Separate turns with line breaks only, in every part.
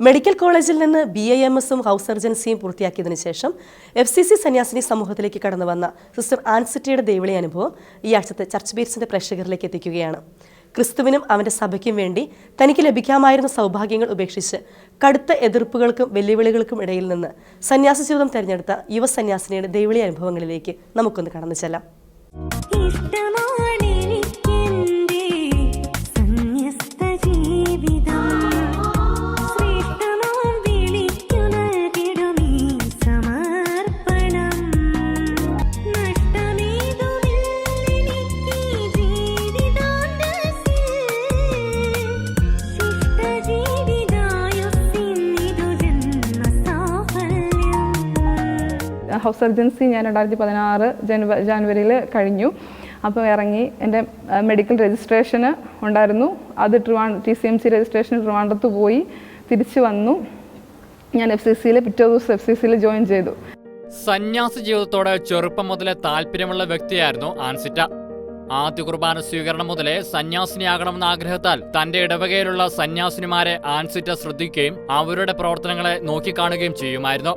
Medical കോളേജിൽ നിന്ന് BAMS-ഉം house സർജൻസിയും പൂർത്തിയാക്കിയതിനു ശേഷം FCC സന്യാസിനി സമൂഹത്തിലേക്ക് കടന്നു വന്ന സിസ്റ്റർ ആൻസിറ്റയുടെ ദൈവളി അനുഭവം ഈ ആഴ്ചത്തെ ചർച്ച് ബീറ്റ്സിന്റെ പ്രേക്ഷകരിലേക്ക് എത്തിക്കുകയാണ്. ക്രിസ്തുവിനും അവന്റെ സഭയ്ക്കും വേണ്ടി തനിക്ക് ലഭിക്കാമായിരുന്ന സൗഭാഗ്യങ്ങൾ ഉപേക്ഷിച്ച് കടുത്ത എതിർപ്പുകൾക്കും വെല്ലുവിളികൾക്കും ഇടയിൽ നിന്ന് സന്യാസ ജീവിതം തെരഞ്ഞെടുത്ത യുവ സന്യാസിനിയുടെ ദൈവളി അനുഭവങ്ങളിലേക്ക് നമുക്കൊന്ന് കടന്നു ചെല്ലാം.
ഹൗസ് സർജൻസി ഞാൻ 2016 ജനുവരിയിൽ കഴിഞ്ഞു. അപ്പോൾ ഇറങ്ങി എൻ്റെ മെഡിക്കൽ രജിസ്ട്രേഷന് ഉണ്ടായിരുന്നു. അത് TCMC രജിസ്ട്രേഷൻ ട്രിവാൻഡ്രത്ത് പോയി തിരിച്ചു വന്നു. ഞാൻ പിറ്റേ ദിവസം FCCയിൽ ജോയിൻ ചെയ്തു.
സന്യാസ ജീവിതത്തോട് ചെറുപ്പം മുതലേ താല്പര്യമുള്ള വ്യക്തിയായിരുന്നു ആൻസിറ്റ. ആദ്യ കുർബാന സ്വീകരണം മുതലേ സന്യാസിനിയാകണമെന്ന ആഗ്രഹത്താൽ തന്റെ ഇടവകയിലുള്ള സന്യാസിനിമാരെ ആൻസിറ്റ ശ്രദ്ധിക്കുകയും അവരുടെ പ്രവർത്തനങ്ങളെ നോക്കിക്കാണുകയും ചെയ്യുമായിരുന്നു.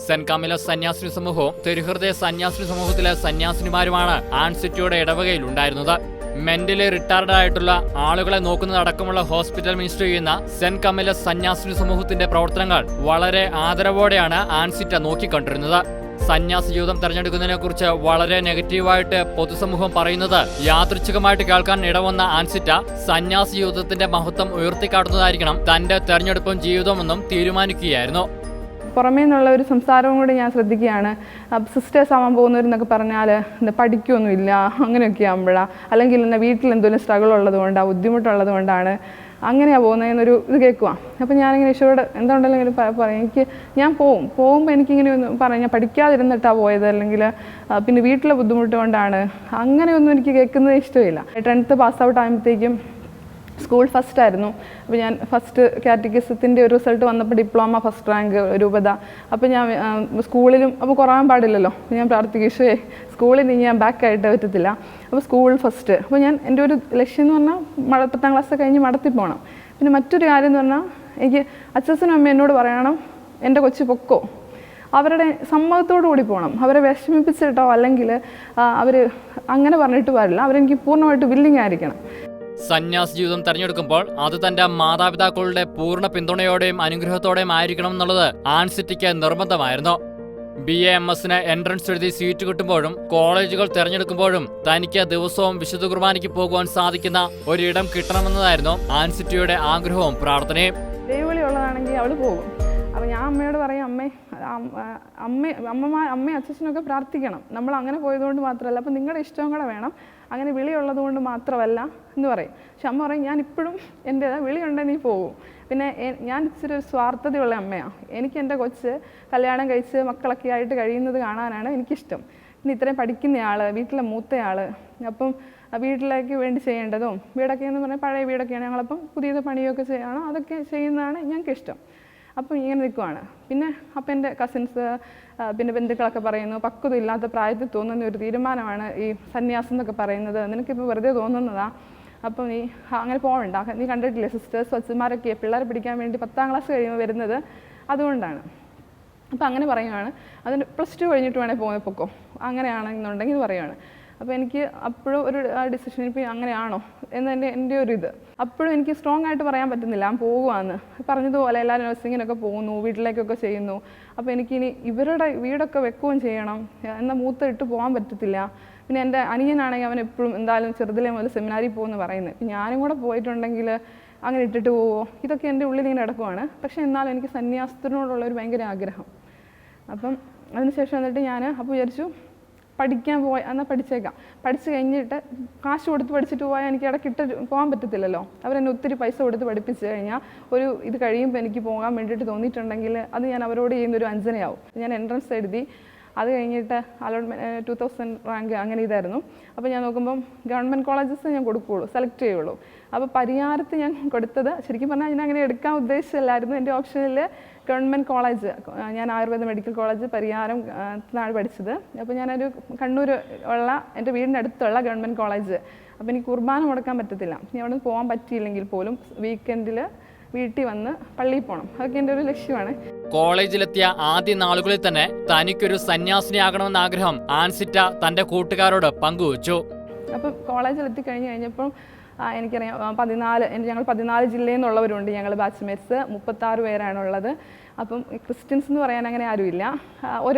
സെന്റ് കമിലസ് സന്യാസിനി സമൂഹവും തിരുഹൃദയ സന്യാസിനി സമൂഹത്തിലെ സന്യാസിനിമാരുമാണ് ആൻസിറ്റയുടെ ഇടവകയിൽ ഉണ്ടായിരുന്നത്. മെന്റലി റിട്ടയർഡ് ആയിട്ടുള്ള ആളുകളെ നോക്കുന്നതടക്കമുള്ള ഹോസ്പിറ്റൽ മിനിസ്റ്റർ ചെയ്യുന്ന സെന്റ് കമിലസ് സന്യാസിനി സമൂഹത്തിന്റെ പ്രവർത്തനങ്ങൾ വളരെ ആദരവോടെയാണ് ആൻസിറ്റ നോക്കിക്കണ്ടിരുന്നത്. സന്യാസ ജീവിതം തെരഞ്ഞെടുക്കുന്നതിനെ കുറിച്ച് വളരെ നെഗറ്റീവായിട്ട് പൊതുസമൂഹം പറയുന്നത് യാദൃച്ഛികമായിട്ട് കേൾക്കാൻ ഇടവന്ന ആൻസിറ്റ സന്യാസ ജീവിതത്തിന്റെ മഹത്വം ഉയർത്തിക്കാട്ടുന്നതായിരിക്കണം തന്റെ തെരഞ്ഞെടുപ്പും ജീവിതമെന്നും തീരുമാനിക്കുകയായിരുന്നു.
പുറമേ നിന്നുള്ള ഒരു സംസാരവും കൂടി ഞാൻ ശ്രദ്ധിക്കുകയാണ്. സിസ്റ്റേഴ്സ് ആവാൻ പോകുന്നവരെന്നൊക്കെ പറഞ്ഞാൽ പഠിക്കുകയൊന്നുമില്ല, അങ്ങനെയൊക്കെ ആകുമ്പോഴാണ്, അല്ലെങ്കിൽ എൻ്റെ വീട്ടിൽ എന്തെങ്കിലും സ്ട്രഗിൾ ഉള്ളതുകൊണ്ടാണ്, ബുദ്ധിമുട്ടുള്ളത് കൊണ്ടാണ് അങ്ങനെയാണ് പോകുന്നതെന്നൊരു ഇത് കേൾക്കുക. അപ്പോൾ ഞാനിങ്ങനെ ഈശോയോട് എന്തുകൊണ്ടെങ്കിലും ഇങ്ങനെ പറയും, ഞാൻ പോകുമ്പോൾ എനിക്കിങ്ങനെ ഒന്ന് പറയാം, ഞാൻ പഠിക്കാതിരുന്നിട്ടാണ് പോയത്, അല്ലെങ്കിൽ പിന്നെ വീട്ടിലെ ബുദ്ധിമുട്ട് കൊണ്ടാണ്, അങ്ങനെയൊന്നും എനിക്ക് കേൾക്കുന്നത് ഇഷ്ടമില്ല. 10th പാസ് ഔട്ട് ആകുമ്പോഴത്തേക്കും സ്കൂൾ ഫസ്റ്റ് ആയിരുന്നു. അപ്പോൾ ഞാൻ ഫസ്റ്റ് കാറ്റഗിസത്തിൻ്റെ ഒരു റിസൾട്ട് വന്നപ്പോൾ ഡിപ്ലോമ ഫസ്റ്റ് റാങ്ക് രൂപത. അപ്പോൾ ഞാൻ സ്കൂളിലും അപ്പോൾ കുറയാൻ പാടില്ലല്ലോ, ഞാൻ പ്രാർത്ഥിക്കുകയെ സ്കൂളിൽ നിന്ന് ഞാൻ ബാക്കായിട്ട് പറ്റത്തില്ല. അപ്പോൾ സ്കൂൾ ഫസ്റ്റ്. അപ്പോൾ ഞാൻ എൻ്റെ ഒരു ലക്ഷ്യം എന്ന് പറഞ്ഞാൽ 10ാം ക്ലാസ് കഴിഞ്ഞ് മടത്തി പോകണം. പിന്നെ മറ്റൊരു കാര്യം എന്ന് പറഞ്ഞാൽ എനിക്ക് അച്ഛനും അമ്മ എന്നോട് പറയണം, എൻ്റെ കൊച്ചു പൊക്കോ, അവരുടെ സമ്മതത്തോടു കൂടി പോകണം. അവരെ വിഷമിപ്പിച്ചിട്ടോ അല്ലെങ്കിൽ അവർ അങ്ങനെ പറഞ്ഞിട്ട് പാടില്ല, അവരെനിക്ക് പൂർണ്ണമായിട്ട് വില്ലിങ് ആയിരിക്കണം.
സന്യാസ ജീവിതം തെരഞ്ഞെടുക്കുമ്പോൾ അത് തന്റെ മാതാപിതാക്കളുടെ പൂർണ്ണ പിന്തുണയോടെയും അനുഗ്രഹത്തോടെയും ആയിരിക്കണം എന്നുള്ളത് ആൻസിറ്റയ്ക്ക് നിർബന്ധമായിരുന്നു. BAMS-ന് എൻട്രൻസ് എഴുതി സീറ്റ് കിട്ടുമ്പോഴും കോളേജുകൾ തെരഞ്ഞെടുക്കുമ്പോഴും തനിക്ക് ദിവസവും വിശുദ്ധ കുർബാനയ്ക്ക് പോകുവാൻ സാധിക്കുന്ന ഒരിടം കിട്ടണമെന്നതായിരുന്നു ആൻസിറ്റയുടെ ആഗ്രഹവും പ്രാർത്ഥനയും.
ദൈവവിളി ഉള്ളതാണെങ്കിൽ അവൾ പോകും. അപ്പോൾ ഞാൻ അമ്മയോട് പറയും, അമ്മയും അച്ഛനൊക്കെ പ്രാർത്ഥിക്കണം, നമ്മൾ അങ്ങനെ പോയതുകൊണ്ട് മാത്രമല്ല, അപ്പം നിങ്ങളുടെ ഇഷ്ടവും കൂടെ വേണം, അങ്ങനെ വിളിയുള്ളത് കൊണ്ട് മാത്രമല്ല എന്ന് പറയും. പക്ഷെ അമ്മ പറയും, ഞാൻ ഇപ്പോഴും എൻ്റേതാണ്, വിളിയുണ്ടെങ്കിൽ നീ പോകും. പിന്നെ ഞാൻ ഇച്ചിരി ഒരു സ്വാർത്ഥതയുള്ള അമ്മയാണ്. എനിക്ക് എൻ്റെ കൊച്ച് കല്യാണം കഴിച്ച് മക്കളൊക്കെ ആയിട്ട് കഴിയുന്നത് കാണാനാണ് എനിക്കിഷ്ടം. പിന്നെ ഇത്രയും പഠിക്കുന്നയാൾ, വീട്ടിലെ മൂത്തയാൾ, അപ്പം വീട്ടിലേക്ക് വേണ്ടി ചെയ്യേണ്ടതും വീടൊക്കെ എന്ന് പറഞ്ഞാൽ പഴയ വീടൊക്കെയാണ്, ഞങ്ങളപ്പം പുതിയത് പണിയൊക്കെ ചെയ്യണം, അതൊക്കെ ചെയ്യുന്നതാണ് ഞങ്ങൾക്കിഷ്ടം. അപ്പം ഇങ്ങനെ നിൽക്കുവാണ്. പിന്നെ അപ്പം എൻ്റെ കസിൻസ് പിന്നെ ബന്ധുക്കളൊക്കെ പറയുന്നു, പക്വത ഇല്ലാത്ത പ്രായത്തിൽ തോന്നുന്ന ഒരു തീരുമാനമാണ് ഈ സന്യാസം എന്നൊക്കെ പറയുന്നത്, നിനക്കിപ്പോൾ വെറുതെ തോന്നുന്നതാ, അപ്പം നീ അങ്ങനെ പോകണ്ട, നീ കണ്ടിട്ടില്ലേ സിസ്റ്റേഴ്സ് അച്ഛന്മാരൊക്കെ പിള്ളേരെ പിടിക്കാൻ വേണ്ടി 10ാം ക്ലാസ് കഴിയുമ്പോൾ വരുന്നത്, അതുകൊണ്ടാണ്. അപ്പം അങ്ങനെ പറയുകയാണ്. അതിന് +2 കഴിഞ്ഞിട്ട് വേണേൽ പൊക്കോ, അങ്ങനെയാണെന്നുണ്ടെങ്കിൽ ഇത് പറയുകയാണ്. അപ്പോൾ എനിക്ക് അപ്പോഴും ഒരു ഡിസിഷൻ, ഇപ്പോൾ അങ്ങനെയാണോ എന്ന് എൻ്റെ ഒരു ഇത് അപ്പോഴും എനിക്ക് സ്ട്രോങ് ആയിട്ട് പറയാൻ പറ്റുന്നില്ല. ഞാൻ പോകുവാന്ന് പറഞ്ഞതുപോലെ എല്ലാവരും നഴ്സിങ്ങിനൊക്കെ പോകുന്നു, വീട്ടിലേക്കൊക്കെ ചെയ്യുന്നു. അപ്പോൾ എനിക്കിനി ഇവരുടെ വീടൊക്കെ വെക്കുകയും ചെയ്യണം, എന്നാൽ മൂത്ത ഇട്ട് പോകാൻ പറ്റത്തില്ല. പിന്നെ എൻ്റെ അനിയനാണെങ്കിൽ അവൻ എപ്പോഴും എന്തായാലും ചെറുതിലേ മുതൽ സെമിനാരിൽ പോകുമെന്ന് പറയുന്നത്. ഇപ്പം ഞാനും കൂടെ പോയിട്ടുണ്ടെങ്കിൽ അങ്ങനെ ഇട്ടിട്ട് പോവോ, ഇതൊക്കെ എൻ്റെ ഉള്ളിൽ ഇങ്ങനെ കിടക്കുവാണ്. പക്ഷേ എന്നാലും എനിക്ക് സന്യാസത്തിനോടുള്ളൊരു ഭയങ്കര ആഗ്രഹം. അപ്പം അതിനുശേഷം എന്നിട്ട് ഞാൻ അപ്പോൾ വിചാരിച്ചു, പഠിക്കാൻ എന്നാൽ പഠിച്ചേക്കാം, പഠിച്ചു കഴിഞ്ഞിട്ട് കാശ് കൊടുത്ത് പഠിച്ചിട്ട് പോയാൽ എനിക്ക് ഇടയ്ക്കിട്ട് പോകാൻ പറ്റത്തില്ലല്ലോ. അവരെന്നെ ഒത്തിരി പൈസ കൊടുത്ത് പഠിപ്പിച്ച് കഴിഞ്ഞാൽ ഒരു ഇത് കഴിയുമ്പോൾ എനിക്ക് പോകാൻ വേണ്ടിയിട്ട് തോന്നിയിട്ടുണ്ടെങ്കിൽ അത് ഞാൻ അവരോട് ചെയ്യുന്നൊരു വഞ്ചനയാവും. ഞാൻ എൻട്രൻസ് എഴുതി, അത് കഴിഞ്ഞിട്ട് അലോട്ട്മെൻറ്റ് 2000 റാങ്ക് അങ്ങനെ ഇതായിരുന്നു. അപ്പോൾ ഞാൻ നോക്കുമ്പം ഗവൺമെൻറ് കോളേജസ് ഞാൻ കൊടുക്കുകയുള്ളൂ, സെലക്ട് ചെയ്യുള്ളൂ. അപ്പോൾ പരിഹാരത്ത് ഞാൻ കൊടുത്തത് ശരിക്കും പറഞ്ഞാൽ ഞാൻ അങ്ങനെ എടുക്കാൻ ഉദ്ദേശിച്ചില്ലായിരുന്നു. എൻ്റെ ഓപ്ഷനിൽ ഗവൺമെൻറ് കോളേജ്, ഞാൻ ആയുർവേദ മെഡിക്കൽ കോളേജ് പരിയാരത്താണ് പഠിച്ചത്. അപ്പോൾ ഞാനൊരു കണ്ണൂർ ഉള്ള എൻ്റെ വീടിൻ്റെ അടുത്തുള്ള ഗവൺമെൻറ് കോളേജ്. അപ്പോൾ എനിക്ക് കുർബാന മുടക്കാൻ പറ്റത്തില്ല. ഇനി അവിടെ നിന്ന് പോകാൻ പറ്റിയില്ലെങ്കിൽ പോലും വീക്കെൻഡിൽ വീട്ടിൽ വന്ന് പള്ളിയിൽ പോകണം. അതൊക്കെ എൻ്റെ ഒരു ലക്ഷ്യമാണ്.
കോളേജിലെത്തിയ ആദ്യ നാളുകളിൽ തന്നെ തനിക്കൊരു സന്യാസിനിയാകണമെന്ന ആഗ്രഹം ആൻസിറ്റ തന്റെ കൂട്ടുകാരോട് പങ്കുവച്ചു.
അപ്പം കോളേജിലെത്തി കഴിഞ്ഞപ്പോൾ എനിക്കറിയാം ഞങ്ങൾ 14 ജില്ലയിൽ നിന്നുള്ളവരുണ്ട്. ഞങ്ങൾ ബാച്ച്മേറ്റ്സ് 36 പേരാണുള്ളത്. അപ്പം ക്രിസ്ത്യൻസ് എന്ന് പറയാൻ അങ്ങനെ ആരുമില്ല.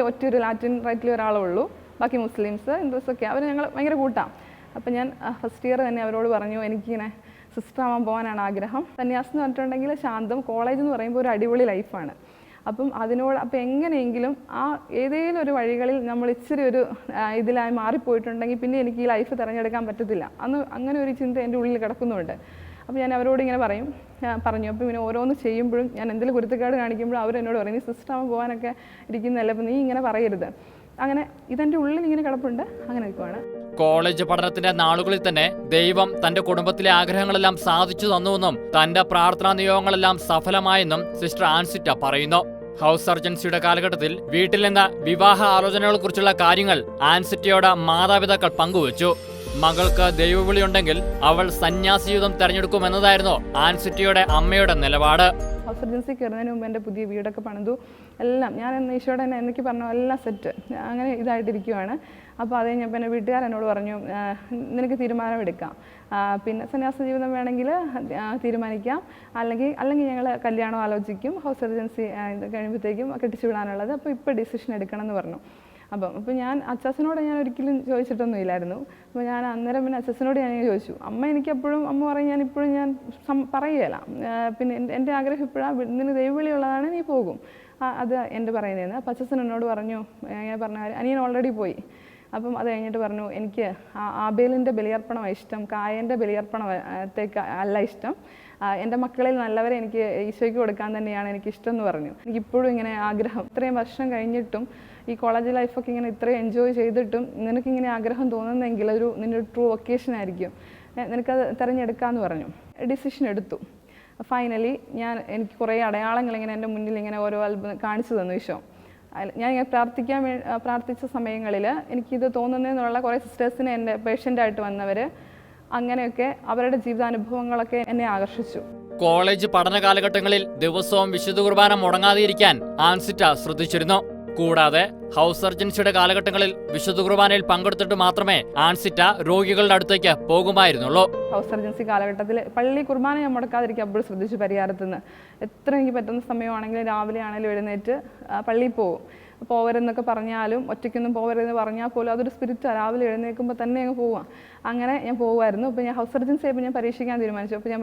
ഒറ്റൊരു ലാറ്റിൻ റൈറ്റിൽ ഒരാളേ ഉള്ളൂ. ബാക്കി മുസ്ലിംസ്, ഹിന്ദുസൊക്കെ അവർ ഞങ്ങൾ ഭയങ്കര കൂട്ടാം. അപ്പം ഞാൻ ഫസ്റ്റ് ഇയർ തന്നെ അവരോട് പറഞ്ഞു എനിക്കിങ്ങനെ സിസ്റ്റർ ആവാൻ പോകാനാണ് ആഗ്രഹം. സന്യാസം എന്ന് പറഞ്ഞിട്ടുണ്ടെങ്കിൽ ശാന്തം, കോളേജ് എന്ന് പറയുമ്പോൾ ഒരു അടിപൊളി ലൈഫാണ്. അപ്പം എങ്ങനെയെങ്കിലും ഏതെങ്കിലും ഒരു വഴികളിൽ നമ്മൾ ഇച്ചിരി ഒരു ഇതിലായി മാറിപ്പോയിട്ടുണ്ടെങ്കിൽ പിന്നെ എനിക്ക് ഈ ലൈഫ് തിരഞ്ഞെടുക്കാൻ പറ്റത്തില്ല. അങ്ങനെ ഒരു ചിന്ത എൻ്റെ ഉള്ളിൽ കിടക്കുന്നുണ്ട്. അപ്പോൾ ഞാൻ അവരോട് ഇങ്ങനെ പറഞ്ഞു. അപ്പോൾ പിന്നെ ഓരോന്ന് ചെയ്യുമ്പോഴും ഞാൻ എന്തെങ്കിലും കുരുത്തക്കേട് കാണിക്കുമ്പോഴും അവരെന്നോട് പറയും നീ സിസ്റ്റർ ആവാൻ പോകാനൊക്കെ ഇരിക്കുന്നതല്ലേ, അപ്പോൾ നീ ഇങ്ങനെ പറയരുത്. അങ്ങനെ ഇതെൻ്റെ ഉള്ളിൽ ഇങ്ങനെ കിടപ്പുണ്ട്. അങ്ങനെ നിൽക്കുവാണ്.
കോളേജ് പഠനത്തിന്റെ നാളുകളിൽ തന്നെ ദൈവം തന്റെ കുടുംബത്തിലെ ആഗ്രഹങ്ങളെല്ലാം സാധിച്ചു തന്നുവെന്നും തന്റെ പ്രാർത്ഥനാ നിയോഗങ്ങളെല്ലാം സഫലമായെന്നും സിസ്റ്റർ ആൻസിറ്റ പറയുന്നു. ഹൗസ് സർജൻസിയുടെ കാലഘട്ടത്തിൽ വീട്ടിൽ നിന്ന് വിവാഹ ആലോചനകളെക്കുറിച്ചുള്ള കാര്യങ്ങൾ ആൻസിറ്റയോട് മാതാപിതാക്കൾ പങ്കുവച്ചു. മകൾക്ക് ദൈവവിളിയുണ്ടെങ്കിൽ അവൾ സന്യാസി ജീവിതം തെരഞ്ഞെടുക്കുമെന്നതായിരുന്നു ആൻസിറ്റയുടെ അമ്മയുടെ നിലപാട്.
ഹൗസ് സർജൻസി കയറുന്നതിന് മുമ്പ് എൻ്റെ പുതിയ വീടൊക്കെ പണിതു. എല്ലാം ഞാൻ ഈശോടെ തന്നെ എന്നൊക്കെ പറഞ്ഞു എല്ലാം സെറ്റ് അങ്ങനെ ഇതായിട്ടിരിക്കുവാണ്. അപ്പോൾ അത് കഴിഞ്ഞപ്പോൾ എൻ്റെ വീട്ടുകാരെന്നോട് പറഞ്ഞു നിനക്ക് തീരുമാനമെടുക്കാം, പിന്നെ സന്യാസ ജീവിതം വേണമെങ്കിൽ തീരുമാനിക്കാം, അല്ലെങ്കിൽ ഞങ്ങൾ കല്യാണം ആലോചിക്കും, ഹൗസ് സർജൻസി കഴിയുമ്പോഴത്തേക്കും കെട്ടിച്ചു വിടാനുള്ളത്, അപ്പോൾ ഇപ്പോൾ ഡിസിഷൻ എടുക്കണം എന്ന് പറഞ്ഞു. അപ്പോൾ ഞാൻ അച്ഛനോട് ഞാൻ ഒരിക്കലും ചോദിച്ചിട്ടൊന്നും ഇല്ലായിരുന്നു. അപ്പോൾ ഞാൻ അന്നേരം പിന്നെ അച്ഛനോട് ഞാൻ ചോദിച്ചു. അമ്മ പറയും ഞാനിപ്പോഴും ഞാൻ പറയുകയില്ല, പിന്നെ എൻ്റെ ആഗ്രഹം ഇപ്പോഴാണ് നിനക്ക് ദൈവവിളിയുള്ളതാണ് നീ പോകും, അത് എൻ്റെ പറയുന്നതെന്ന്. അപ്പോൾ അച്ഛൻ എന്നോട് പറഞ്ഞു, ഞാൻ പറഞ്ഞ അനിയൻ ഓൾറെഡി പോയി. അപ്പം അത് കഴിഞ്ഞിട്ട് പറഞ്ഞു എനിക്ക് ആബേലിൻ്റെ ബലിയർപ്പണമാണ് ഇഷ്ടം, കായൻ്റെ ബലിയർപ്പണത്തേക്ക് അല്ല ഇഷ്ടം, എൻ്റെ മക്കളിൽ നല്ലവരെ എനിക്ക് ഈശോയ്ക്ക് കൊടുക്കാൻ തന്നെയാണ് എനിക്കിഷ്ടം എന്ന് പറഞ്ഞു. എനിക്കിപ്പോഴും ഇങ്ങനെ ആഗ്രഹം, ഇത്രയും വർഷം കഴിഞ്ഞിട്ടും ഈ കോളേജ് ലൈഫൊക്കെ ഇങ്ങനെ ഇത്രയും എൻജോയ് ചെയ്തിട്ടും നിനക്കിങ്ങനെ ആഗ്രഹം തോന്നുന്നെങ്കിൽ നിൻ്റെ ഒരു ട്രൂ വൊക്കേഷൻ ആയിരിക്കും, നിനക്കത് തിരഞ്ഞെടുക്കാമെന്ന് പറഞ്ഞു. ഡിസിഷൻ എടുത്തു. ഫൈനലി എനിക്ക് കുറേ അടയാളങ്ങൾ ഇങ്ങനെ എൻ്റെ മുന്നിൽ ഇങ്ങനെ ഓരോ കാണിച്ചു തന്നു ഈശോ. ഞാൻ ഇങ്ങനെ പ്രാർത്ഥിച്ച സമയങ്ങളിൽ എനിക്കിത് തോന്നുന്നതെന്നുള്ള കുറേ സിസ്റ്റേഴ്സിനെ എൻ്റെ പേഷ്യൻ്റായിട്ട് വന്നവർ അങ്ങനെയൊക്കെ അവരുടെ ജീവിതാനുഭവങ്ങളൊക്കെ എന്നെ ആകർഷിച്ചു.
കോളേജ് പഠന കാലഘട്ടങ്ങളിൽ ദിവസവും വിശുദ്ധ കുർബാന മുടങ്ങാതിരിക്കാൻ ആൻസിറ്റ ശ്രദ്ധിച്ചിരുന്നു. കൂടാതെ ഹൗസ് സർജൻസിയുടെ കാലഘട്ടങ്ങളിൽ വിശുദ്ധ കുർബാനയിൽ പങ്കെടുത്തിട്ട് മാത്രമേ ആൻസിറ്റ രോഗികളുടെ അടുത്തേക്ക് പോകുമായിരുന്നുള്ളൂ.
ഹൗസ് സർജൻസി കാലഘട്ടത്തിൽ പള്ളി കുർബാന ഞാൻ മുടക്കാതിരിക്കും അപ്പോഴും ശ്രദ്ധിച്ചു. പരിഹാരത്തുനിന്ന് എത്ര എനിക്ക് പറ്റുന്ന സമയമാണെങ്കിലും രാവിലെ ആണെങ്കിലും എഴുന്നേറ്റ് പള്ളിയിൽ പോകും. പോവരെന്നൊക്കെ പറഞ്ഞാലും ഒറ്റയ്ക്കൊന്നും പോവരെന്ന് പറഞ്ഞാൽ പോലും അതൊരു സ്പിരിറ്റാണ്. രാവിലെ എഴുന്നേൽക്കുമ്പോൾ തന്നെ അങ്ങ് പോവാം. അങ്ങനെ ഞാൻ പോകുമായിരുന്നു. അപ്പോൾ ഞാൻ ഹൗസ് സർജൻസി ആയപ്പോൾ ഞാൻ പരീക്ഷിക്കാൻ തീരുമാനിച്ചു. അപ്പോൾ ഞാൻ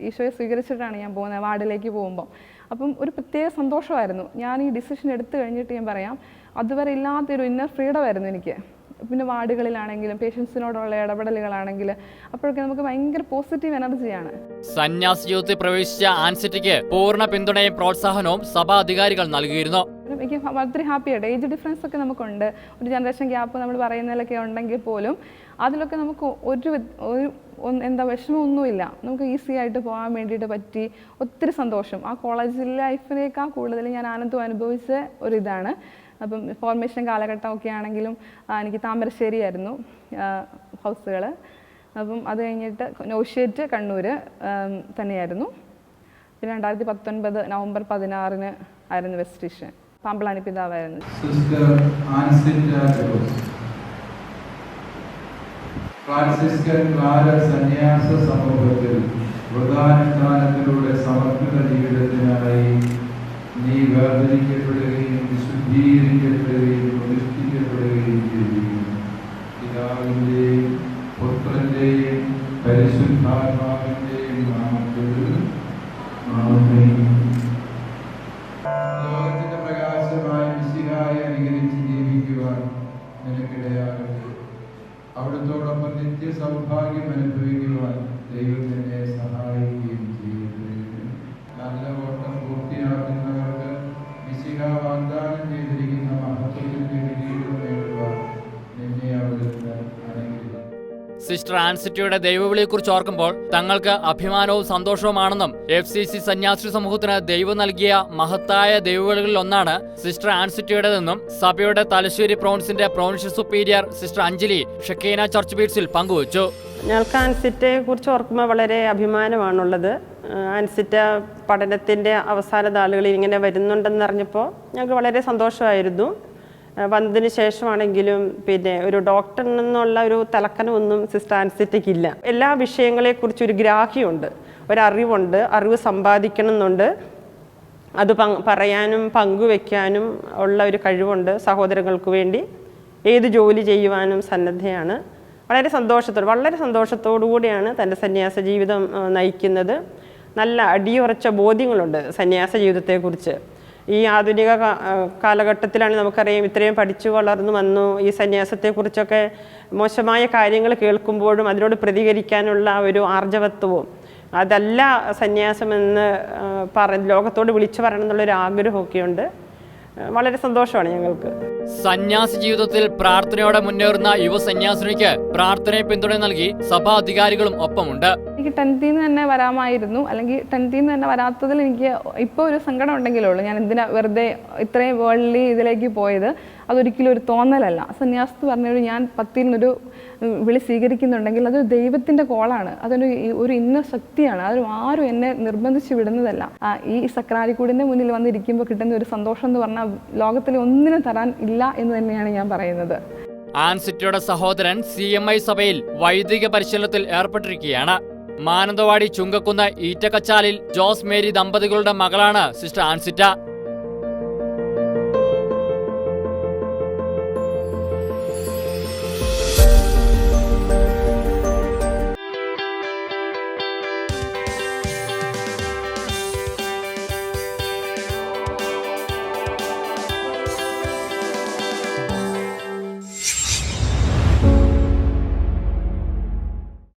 ഈശോയെ സ്വീകരിച്ചിട്ടാണ് ഞാൻ പോകുന്നത് വാർഡിലേക്ക് പോകുമ്പോൾ. അപ്പം ഒരു പ്രത്യേക സന്തോഷമായിരുന്നു. ഞാൻ ഈ ഡിസിഷൻ എടുത്തു കഴിഞ്ഞിട്ട് ഞാൻ പറയാം അതുവരെ ഇല്ലാത്തൊരു ഇന്നർ ഫ്രീഡമായിരുന്നു എനിക്ക്. പിന്നെ വാർഡുകളിലാണെങ്കിലും പേഷ്യൻസിനോടുള്ള ഇടപെടലുകളാണെങ്കിൽ അപ്പോഴൊക്കെ നമുക്ക് ഭയങ്കര പോസിറ്റീവ് എനർജിയാണ്.
സന്യാസ ജീവിതത്തിൽ പ്രവേശിച്ച ആൻസിറ്റയ്ക്ക് പൂർണ്ണ പിന്തുണയും പ്രോത്സാഹനവും സഭാ അധികാരികൾ നൽകിയിരുന്നു.
എനിക്ക് ഒത്തിരി ഹാപ്പിയായിട്ട്. ഏജ് ഡിഫറൻസ് ഒക്കെ നമുക്കുണ്ട്, ഒരു ജനറേഷൻ ഗ്യാപ്പ് നമ്മൾ പറയുന്നതിലൊക്കെ ഉണ്ടെങ്കിൽ പോലും അതിലൊക്കെ നമുക്ക് വിഷമമൊന്നുമില്ല. നമുക്ക് ഈസി ആയിട്ട് പോകാൻ വേണ്ടിയിട്ട് പറ്റി. ഒത്തിരി സന്തോഷം. ആ കോളേജ് ലൈഫിനേക്കാൾ കൂടുതൽ ഞാൻ ആനന്ദം അനുഭവിച്ച ഒരിതാണ്. അപ്പം ഫോർമേഷൻ കാലഘട്ടമൊക്കെ ആണെങ്കിലും എനിക്ക് താമരശ്ശേരിയായിരുന്നു ഹൗസുകൾ. അപ്പം അത് കഴിഞ്ഞിട്ട് നോഷ്യേറ്റ് കണ്ണൂർ തന്നെയായിരുന്നു. പിന്നെ 2019 നവംബർ 16 ആയിരുന്നു വെസ്റ്റ് ഡിഷൻ. പാമ്പളാനി പിതാവായിരുന്നു.
ഫ്രാൻസിസ്കൻ സന്യാസ സമൂഹത്തിൽ വ്രതാനുഷ്ഠാനത്തിലൂടെ സമർപ്പിത ജീവിതത്തിനായി നീ വേർതിരിക്കപ്പെടുകയും വിശുദ്ധീകരിക്കപ്പെടുകയും പ്രതിഷ്ഠിക്കപ്പെടുകയും ചെയ്തിരിക്കുന്നു. പിതാവിൻ്റെയും പുത്രൻ്റെയും പരിശുദ്ധാത്മാവിൻ്റെയും നാമത്തിൽ ലോകത്തിന്റെ പ്രകാശമായി മിശിഹായെ അനുകരിച്ച് ജീവിക്കുവാൻ നിനക്കിടയാകട്ടെ. അവിടുത്തോടൊപ്പം നിത്യ സൗഭാഗ്യം അനുഭവിക്കുവാൻ ദൈവം തന്നെ സഹായിക്കുകയും ചെയ്യട്ടെ. നല്ല ഓട്ടം പൂർത്തിയാക്കുന്നവർക്ക് മിശിഹ വാഗ്ദാനം ചെയ്തിരിക്കുന്ന മഹത്വത്തിന്റെ കിരീടം നേടുവാൻ നിന്നെ അവിടുന്ന് അനുഗ്രഹിക്കും.
സിസ്റ്റർ ആൻസിറ്റയുടെ ദൈവവിളിയെക്കുറിച്ച് ഓർക്കുമ്പോൾ തങ്ങൾക്ക് അഭിമാനവും സന്തോഷവുമാണെന്നും FCC സന്യാസി സമൂഹത്തിന് ദൈവം നൽകിയ മഹത്തായ ദൈവവിളികളിൽ ഒന്നാണ് സിസ്റ്റർ ആൻസിറ്റയുടേതെന്നും സഭയുടെ തലശ്ശേരി പ്രോവിൻസിന്റെ provincial superior sister Anjali Shekina church ബീറ്റ്സിൽ പങ്കുവച്ചു.
ഞങ്ങൾക്ക് ആൻസിറ്റയെ കുറിച്ച് ഓർക്കുമ്പോൾ വളരെ അഭിമാനമാണുള്ളത്. ആൻസിറ്റ പഠനത്തിൻ്റെ അവസാന നാളുകളിൽ ഇങ്ങനെ വരുന്നുണ്ടെന്നറിഞ്ഞപ്പോൾ ഞങ്ങൾക്ക് വളരെ സന്തോഷമായിരുന്നു. വന്നതിന് ശേഷമാണെങ്കിലും പിന്നെ ഒരു ഡോക്ടറിൽ നിന്നുള്ള ഒരു തലക്കനമൊന്നും സിസ്റ്റർ ആൻസിറ്റയ്ക്കില്ല. എല്ലാ വിഷയങ്ങളെക്കുറിച്ച് ഒരു ഗ്രാഹ്യമുണ്ട്, ഒരറിവുണ്ട്, അറിവ് സമ്പാദിക്കണം എന്നുണ്ട്, അത് പറയാനും പങ്കുവെക്കാനും ഉള്ള ഒരു കഴിവുണ്ട്. സഹോദരങ്ങൾക്ക് വേണ്ടി ഏത് ജോലി ചെയ്യുവാനും സന്നദ്ധയാണ്. വളരെ സന്തോഷത്തോടു കൂടിയാണ് തൻ്റെ സന്യാസ ജീവിതം നയിക്കുന്നത്. നല്ല അടിയുറച്ച ബോധ്യങ്ങളുണ്ട് സന്യാസ ജീവിതത്തെക്കുറിച്ച്. ഈ ആധുനിക കാലഘട്ടത്തിലാണ് നമുക്കറിയാം, ഇത്രയും പഠിച്ചു വളർന്നു വന്നു, ഈ സന്യാസത്തെക്കുറിച്ചൊക്കെ മോശമായ കാര്യങ്ങൾ കേൾക്കുമ്പോഴും അതിനോട് പ്രതികരിക്കാനുള്ള ഒരു ആർജവത്വവും, അതല്ല സന്യാസമെന്ന് ലോകത്തോട് വിളിച്ചു പറയണം എന്നുള്ളൊരു ആഗ്രഹമൊക്കെയുണ്ട്. വളരെ സന്തോഷമാണ് ഞങ്ങൾക്ക്.
സന്യാസി ജീവിതത്തിൽ പ്രാർത്ഥനയോടെ മുന്നേറുന്ന യുവ സന്യാസിനിക്ക് പ്രാർത്ഥനയെ പിന്തുണ നൽകി സഭാ അധികാരികളും ഒപ്പമുണ്ട്.
എനിക്ക് 10th നിന്ന് തന്നെ വരാമായിരുന്നു, അല്ലെങ്കിൽ 10th നിന്ന് തന്നെ വരാത്തതിൽ എനിക്ക് ഇപ്പോൾ ഒരു സങ്കടം ഉണ്ടെങ്കിലുള്ളൂ. ഞാൻ എന്തിനാ വെറുതെ ഇത്രയും വേൾഡ്ലി ഇതിലേക്ക് പോയത്. അതൊരിക്കലും ഒരു തോന്നലല്ല. സന്യാസത്ത് പറഞ്ഞൊരു ഞാൻ 10th നിന്നൊരു വിളി സ്വീകരിക്കുന്നുണ്ടെങ്കിൽ അത് ദൈവത്തിൻ്റെ കോളാണ്, ഒരു ഇന്ന ശക്തിയാണ്. ആരും എന്നെ നിർബന്ധിച്ച് വിടുന്നതല്ല. ഈ സക്രാരിക്കൂടിൻ്റെ മുന്നിൽ വന്നിരിക്കുമ്പോൾ കിട്ടുന്ന ഒരു സന്തോഷം എന്ന് പറഞ്ഞാൽ ലോകത്തിൽ ഒന്നിനും തരാൻ ഇല്ല എന്ന് തന്നെയാണ് ഞാൻ പറയുന്നത്.
ആൻസിറ്റയുടെ സഹോദരൻ CMI സഭയിൽ വൈദിക പരിശീലനത്തിൽ ഏർപ്പെട്ടിരിക്കുകയാണ്. മാനന്തവാടി ചുങ്കക്കുന്ന് ഈറ്റക്കച്ചാലിൽ ജോസ് മേരി ദമ്പതികളുടെ മകളാണ് സിസ്റ്റർ ആൻസിറ്റ.